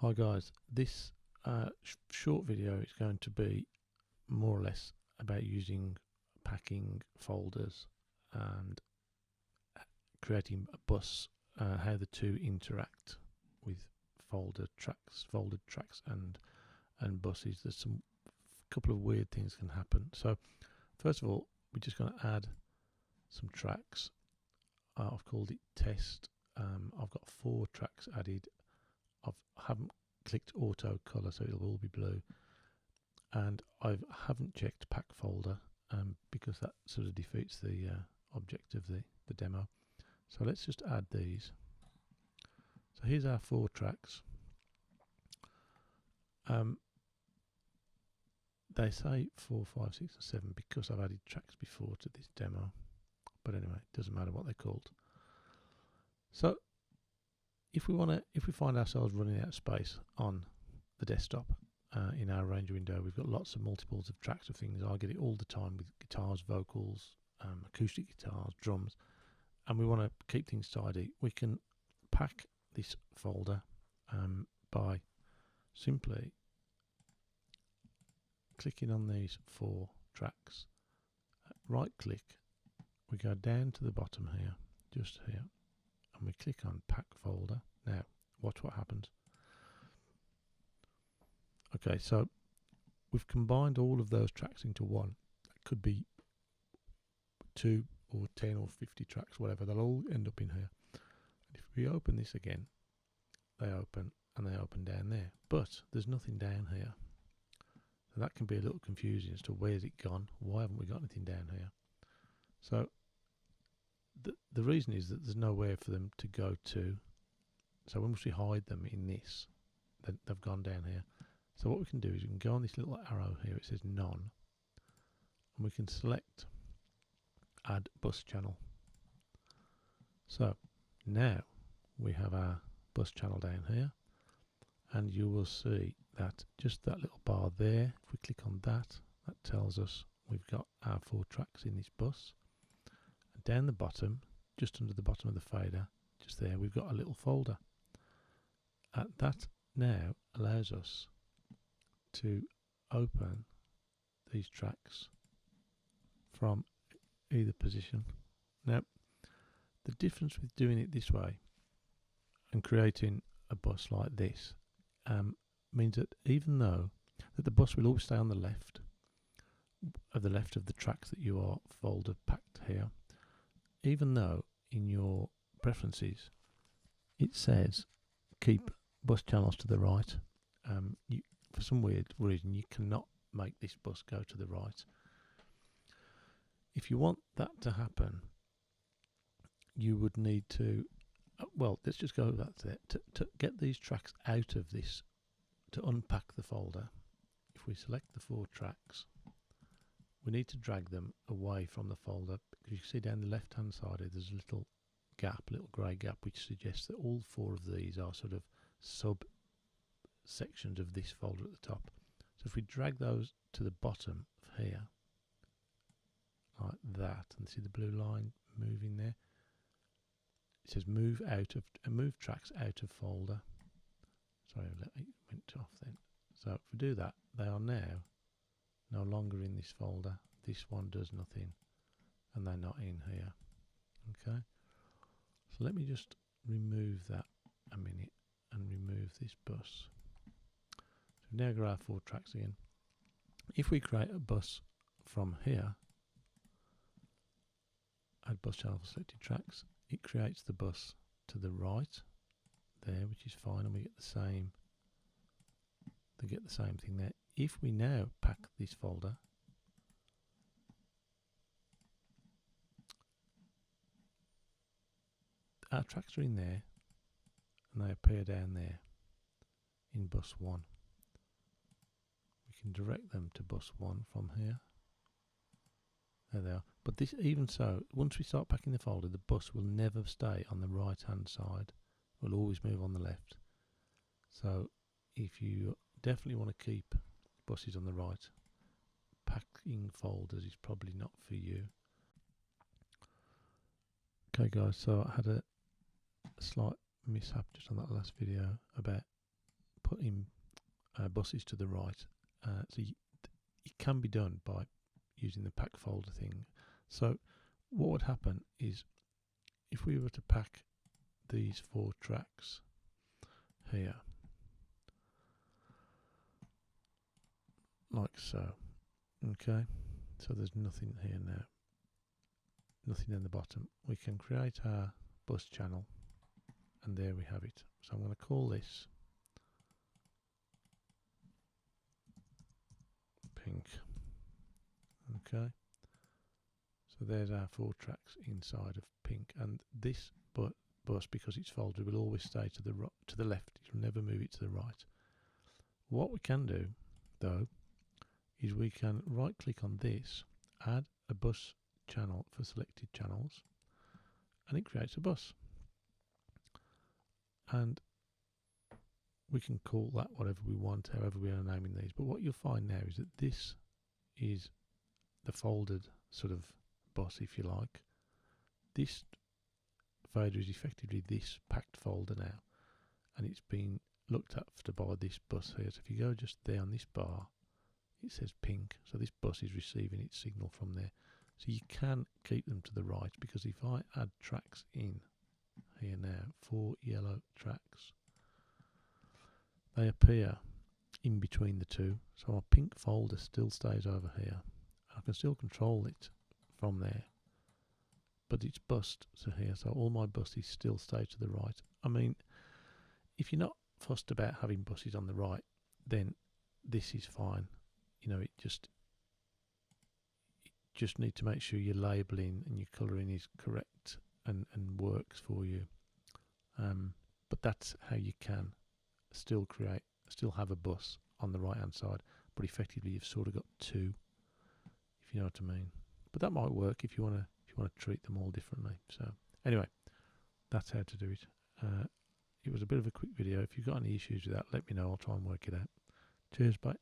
Hi guys, this short video is going to be more or less about using packing folders and creating a bus, how the two interact with folded tracks and buses. There's some couple of weird things can happen. So first of all, we're just going to add some tracks. I've called it test. I've got 4 tracks added. I haven't clicked auto color, so it'll all be blue, and I haven't checked pack folder because that sort of defeats the object of the demo. So let's just add these. So here's our 4 tracks. They say 4, 5, 6 and 7 because I've added tracks before to this demo, but anyway, it doesn't matter what they're called. So if we find ourselves running out of space on the desktop in our Ranger window, we've got lots of multiples of tracks of things. I get it all the time with guitars, vocals, acoustic guitars, drums, and we want to keep things tidy. We can pack this folder by simply clicking on these 4 tracks, right click, we go down to the bottom here, just here, and we click on pack folder. Now watch what happens. Okay, so we've combined all of those tracks into one. It could be 2 or 10 or 50 tracks, whatever, they'll all end up in here. And if we open this again, they open and they open down there, but there's nothing down here. So that can be a little confusing as to where's it gone, why haven't we got anything down here. So the reason is that there's nowhere for them to go to. So once we hide them in this, then they've gone down here. So what we can do is we can go on this little arrow here, it says none, and we can select add bus channel. So now we have our bus channel down here, and you will see that just that little bar there, if we click on that, that tells us we've got our 4 tracks in this bus. And down the bottom, just under the bottom of the fader, just there, we've got a little folder. That now allows us to open these tracks from either position. Now, the difference with doing it this way and creating a bus like this means that even though that the bus will always stay on the left of the tracks that you are folder packed here, even though in your preferences it says keep bus channels to the right, for some weird reason you cannot make this bus go to the right. If you want that to happen, you would need to well, let's just go back to that. To get these tracks out of this, to unpack the folder, if we select the 4 tracks, we need to drag them away from the folder, because you can see down the left hand side here, there's a little gap, little grey gap, which suggests that all 4 of these are sort of sub sections of this folder at the top. So if we drag those to the bottom of here, like that, and see the blue line moving there, it says move tracks out of folder. Sorry, it went off then. So if we do that, they are now no longer in this folder. This one does nothing, and they're not in here. Okay, so let me just remove that a minute and remove this bus. So we've now got our 4 tracks again. If we create a bus from here, add bus channel for selected tracks, it creates the bus to the right there, which is fine, and we get the same. They get the same thing there. If we now pack this folder, our tracks are in there, and they appear down there in bus 1. We can direct them to bus 1 from here. There they are. But this, even so, once we start packing the folder, the bus will never stay on the right hand side. It will always move on the left. So if you definitely want to keep buses on the right, packing folders is probably not for you. Okay guys, so I had a slight mishap just on that last video about putting buses to the right. It can be done by using the pack folder thing. So what would happen is if we were to pack these 4 tracks here, like so, okay, so there's nothing here now, nothing in the bottom. We can create our bus channel, and there we have it. So I'm going to call this pink. Okay, so there's our 4 tracks inside of pink, and this bus, because it's folded, will always stay to the left. It'll never move it to the right. What we can do, though, is we can right click on this, add a bus channel for selected channels, and it creates a bus. And we can call that whatever we want, however we are naming these. But what you'll find now is that this is the folded sort of bus, if you like. This fader is effectively this packed folder now, and it's been looked after by this bus here. So if you go just there on this bar, it says pink, so this bus is receiving its signal from there. So you can keep them to the right, because if I add tracks in here now, 4 yellow tracks, they appear in between the two, so our pink folder still stays over here. I can still control it from there, but it's bussed to here, so all my buses still stay to the right. I mean, if you're not fussed about having buses on the right, then this is fine. You know, it just need to make sure your labelling and your colouring is correct and works for you. But that's how you can still have a bus on the right hand side, but effectively you've sort of got 2, if you know what I mean. But that might work if you want to treat them all differently. So anyway, that's how to do it. It was a bit of a quick video. If you've got any issues with that, let me know. I'll try and work it out. Cheers, bye.